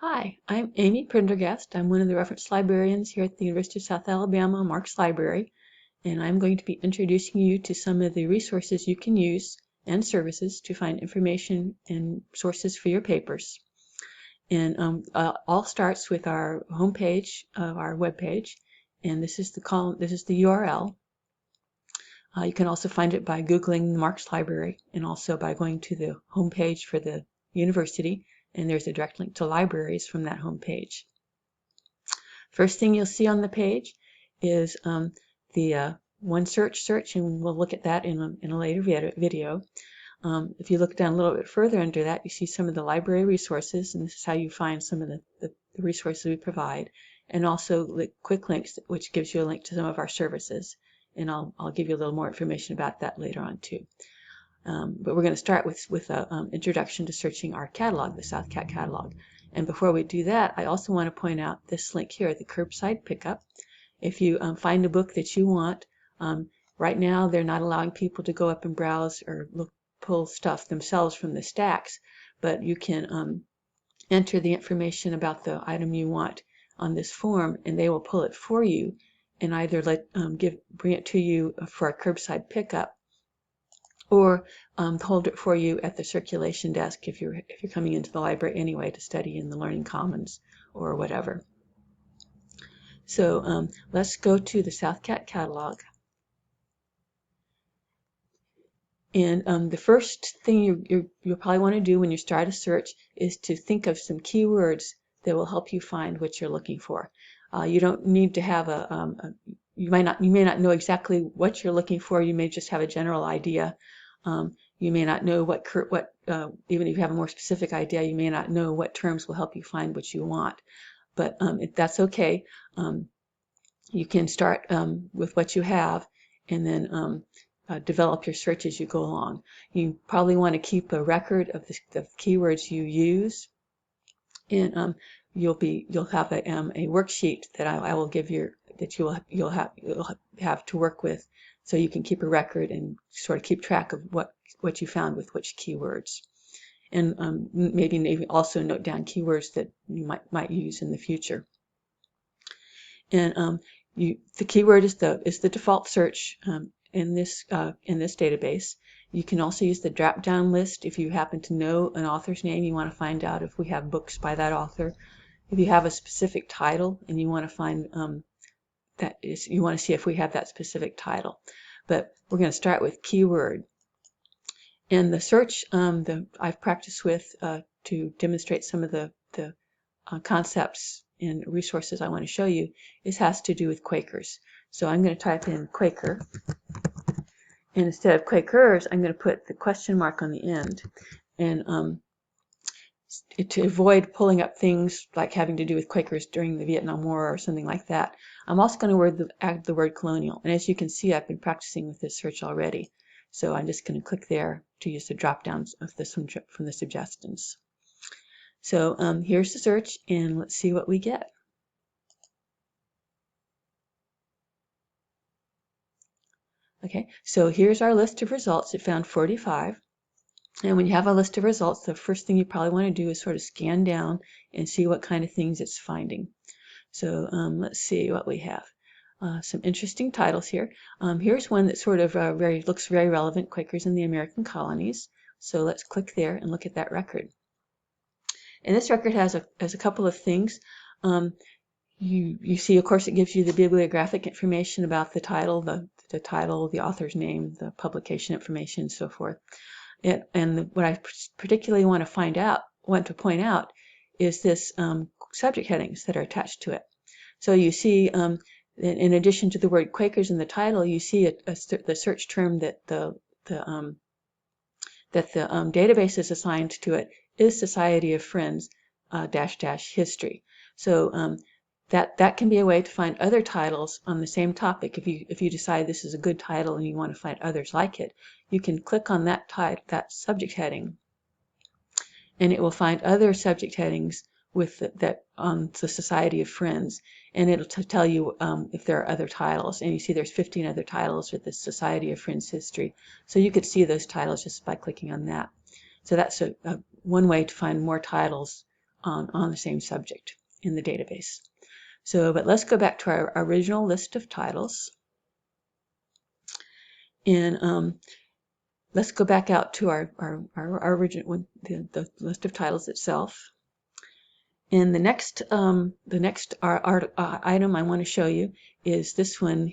Hi, I'm Amy Prendergast. I'm one of the reference librarians here at the University of South Alabama Marks Library, and I'm going to be introducing you to some of the resources you can use and services to find information and sources for your papers. And all starts with our homepage of our webpage, and this is the column. This is the URL. You can also find it by Googling the Marks Library and also by going to the homepage for the university, and there's a direct link to libraries from that homepage. First thing you'll see on the page is the OneSearch search, and we'll look at that in a later video. If you look down a little bit further under that, you see some of the library resources, and this is how you find some of the resources we provide, and also quick links, which gives you a link to some of our services. And I'll give you a little more information about that later on too. But we're going to start with an introduction to searching our catalog, the SOUTHcat catalog. And before we do that, I also want to point out this link here, the curbside pickup. If you find a book that you want, right now they're not allowing people to go up and browse or pull stuff themselves from the stacks, but you can enter the information about the item you want on this form, and they will pull it for you and either bring it to you for a curbside pickup, or hold it for you at the circulation desk if you're coming into the library anyway to study in the Learning Commons or whatever. So let's go to the SOUTHcat catalog. And the first thing you'll probably want to do when you start a search is to think of some keywords that will help you find what you're looking for. You don't need to have you may not know exactly what you're looking for. You may just have a general idea. You may not know even if you have a more specific idea, you may not know what terms will help you find what you want. But that's okay. You can start with what you have, and then develop your search as you go along. You probably want to keep a record of the keywords you use, and you'll have a worksheet that I will give you that you'll have to work with, so you can keep a record and sort of keep track of what you found with which keywords, and maybe also note down keywords that you might use in the future. And the keyword is the default search in this database. You can also use the drop-down list if you happen to know an author's name. You want to find out if we have books by that author. If you have a specific title and you want to find you want to see if we have that specific title. But we're going to start with keyword. And the search I've practiced with to demonstrate some of the concepts and resources I want to show you has to do with Quakers. So I'm going to type in Quaker, and instead of Quakers, I'm going to put the question mark on the end. And to avoid pulling up things like having to do with Quakers during the Vietnam War or something like that, I'm also going to add the word colonial. And as you can see, I've been practicing with this search already. So I'm just going to click there to use the drop-downs of this one from the suggestions. So here's the search, and let's see what we get. Okay, so here's our list of results. It found 45. And when you have a list of results, the first thing you probably want to do is sort of scan down and see what kind of things it's finding. So let's see what we have. Some interesting titles here. Here's one that sort of looks very relevant, Quakers in the American Colonies. So let's click there and look at that record. And this record has a couple of things. You see, of course, it gives you the bibliographic information about the title, the title, the author's name, the publication information, and so forth. What I particularly want to point out is this subject headings that are attached to it. So you see, in addition to the word Quakers in the title, you see the search term that the database is assigned to it is Society of Friends -- history. So that can be a way to find other titles on the same topic. If you decide this is a good title and you want to find others like it, you can click on that subject heading, and it will find other subject headings with that on the Society of Friends, and it'll tell you if there are other titles. And you see there's 15 other titles with the Society of Friends history, so you could see those titles just by clicking on that. So that's one way to find more titles on the same subject in the database. So, but let's go back to our original list of titles. And let's go back out to our original one, the list of titles itself. And the next item I want to show you is this one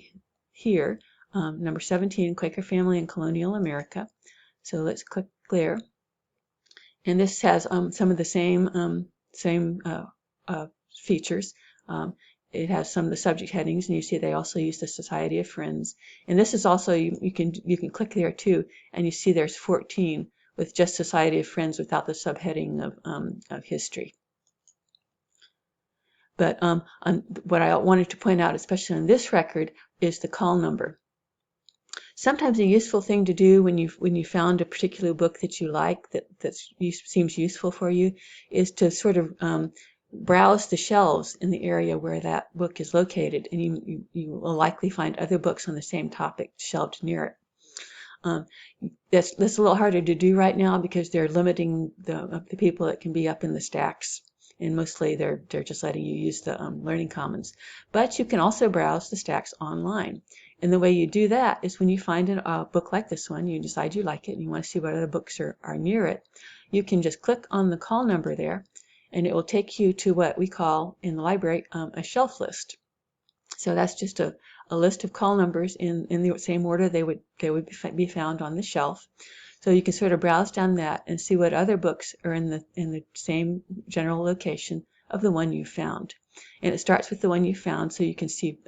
here, number 17, Quaker Family in Colonial America. So let's click there. And this has some of the same features. It has some of the subject headings, and you see they also use the Society of Friends. And this is also, you can click there too, and you see there's 14 with just Society of Friends without the subheading of history. But what I wanted to point out, especially on this record, is the call number. Sometimes a useful thing to do when you found a particular book that you like that seems useful for you is to sort of browse the shelves in the area where that book is located, and you will likely find other books on the same topic shelved near it. That's a little harder to do right now because they're limiting the people that can be up in the stacks, and mostly they're just letting you use the Learning Commons. But you can also browse the stacks online. And the way you do that is when you find a book like this one, you decide you like it and you want to see what other books are near it, you can just click on the call number there, and it will take you to what we call in the library a shelf list. So that's just a list of call numbers in the same order they would be found on the shelf. So you can sort of browse down that and see what other books are in the same general location of the one you found. And it starts with the one you found, so you can see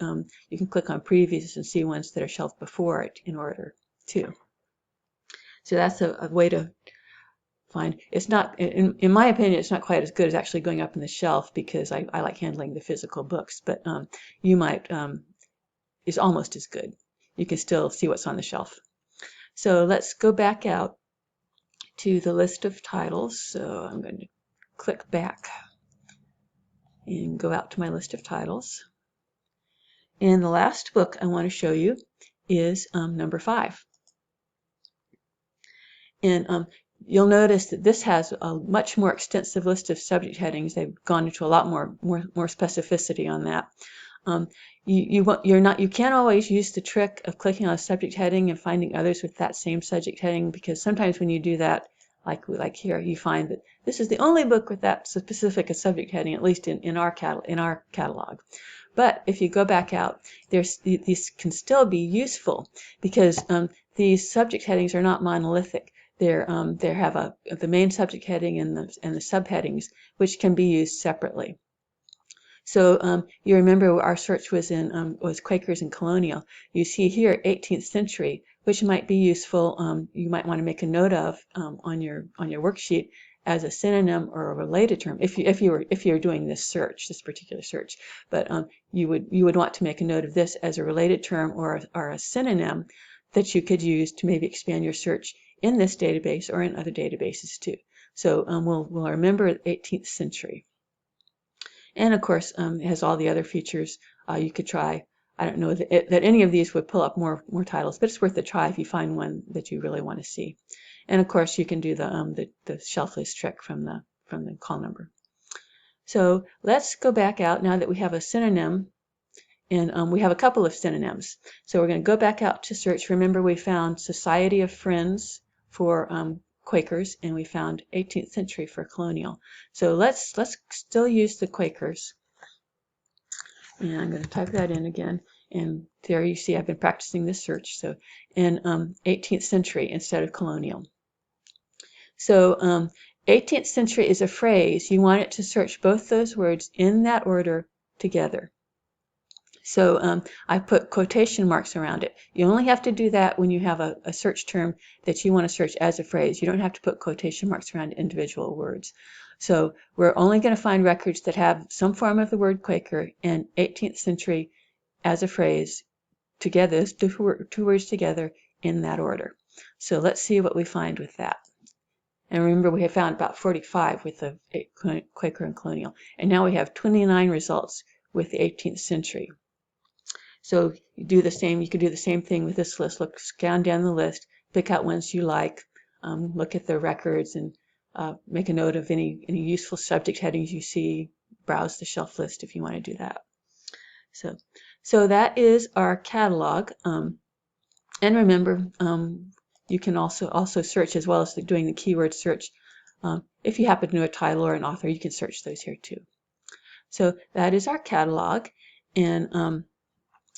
you can click on previous and see ones that are shelved before it in order too. So that's a way to find. It's not, in my opinion, it's not quite as good as actually going up in the shelf because I like handling the physical books, but you might is almost as good. You can still see what's on the shelf. So let's go back out to the list of titles. So I'm going to click back and go out to my list of titles. And the last book I want to show you is number 5. And you'll notice that this has a much more extensive list of subject headings. They've gone into a lot more specificity on that. You can't always use the trick of clicking on a subject heading and finding others with that same subject heading, because sometimes when you do that, like here, you find that this is the only book with that specific a subject heading, at least in our catalog. But if you go back out, these can still be useful because these subject headings are not monolithic. They have the main subject heading and the subheadings, which can be used separately. So you remember our search was Quakers and Colonial. You see here 18th century, which might be useful. You might want to make a note of on your worksheet as a synonym or a related term if you're doing this particular search. But you would want to make a note of this as a related term or a synonym that you could use to maybe expand your search in this database or in other databases too. So we'll remember 18th century. And of course, it has all the other features you could try. I don't know that any of these would pull up more titles, but it's worth a try if you find one that you really want to see. And of course, you can do the shelf list trick from the call number. So let's go back out now that we have a synonym, and we have a couple of synonyms. So we're going to go back out to search. Remember, we found Society of Friends for Quakers, and we found 18th century for colonial. So let's still use the Quakers. And I'm going to type that in again. And there you see I've been practicing this search. So in 18th century instead of colonial. So 18th century is a phrase. You want it to search both those words in that order together. So I put quotation marks around it. You only have to do that when you have a search term that you want to search as a phrase. You don't have to put quotation marks around individual words. So we're only going to find records that have some form of the word Quaker and 18th century as a phrase together, two words together in that order. So let's see what we find with that. And remember, we have found about 45 with the Quaker and colonial. And now we have 29 results with the 18th century. So you do the same. You could do the same thing with this list. Scan down the list, pick out ones you like, look at the records, and make a note of any useful subject headings you see, browse the shelf list if you want to do that. So that is our catalog. And remember, you can also search as well as doing the keyword search. If you happen to know a title or an author, you can search those here too. So that is our catalog, and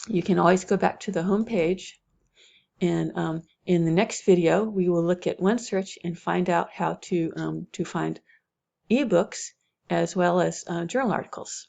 you can always go back to the home page. And in the next video, we will look at OneSearch and find out how to find ebooks as well as journal articles.